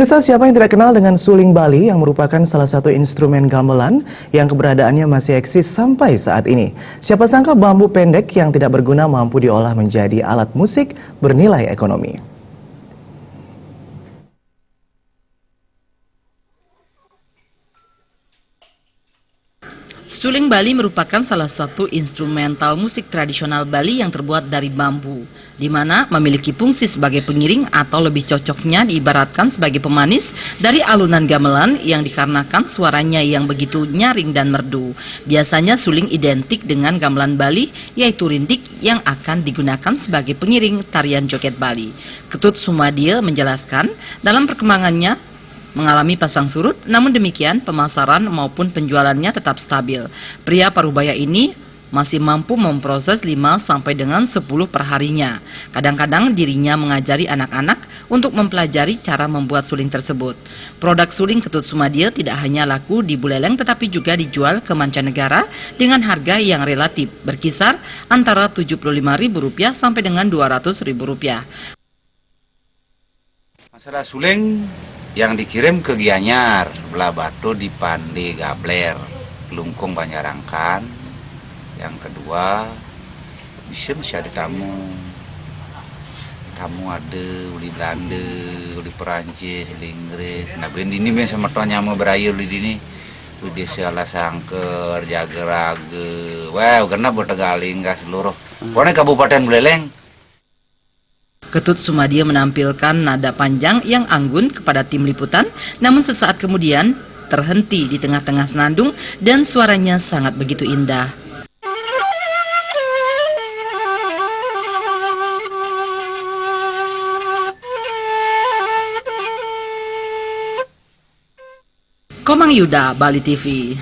Pemirsa, siapa yang tidak kenal dengan suling Bali yang merupakan salah satu instrumen gamelan yang keberadaannya masih eksis sampai saat ini. Siapa sangka bambu pendek yang tidak berguna mampu diolah menjadi alat musik bernilai ekonomi. Suling Bali merupakan salah satu instrumental musik tradisional Bali yang terbuat dari bambu, di mana memiliki fungsi sebagai pengiring atau lebih cocoknya diibaratkan sebagai pemanis dari alunan gamelan yang dikarenakan suaranya yang begitu nyaring dan merdu. Biasanya suling identik dengan gamelan Bali, yaitu rintik yang akan digunakan sebagai pengiring tarian joget Bali. Ketut Sumadil menjelaskan, dalam perkembangannya mengalami pasang surut, namun demikian pemasaran maupun penjualannya tetap stabil. Pria Parubaya ini masih mampu memproses 5 sampai dengan 10 perharinya. Kadang-kadang dirinya mengajari anak-anak untuk mempelajari cara membuat suling tersebut. Produk suling Ketut Sumadil tidak hanya laku di Buleleng tetapi juga dijual ke mancanegara dengan harga yang relatif berkisar antara Rp75.000 sampai dengan Rp200.000. Masalah suling yang dikirim ke Gianyar, belah batu di Pandi Gabler, Lungkung Banjarangkan. Yang kedua, bisa masih ada tamu ada uli Belanda, uli Perancis, uli Inggris. Nah, ini sama tuanya mau berayu uli dini, uli salah sangker, jaga-raga, wow, karena bertegaling nggak seluruh. Pokoknya Kabupaten Buleleng. Ketut Sumadil menampilkan nada panjang yang anggun kepada tim liputan, namun sesaat kemudian terhenti di tengah-tengah senandung dan suaranya sangat begitu indah. Komang Yuda, Bali TV.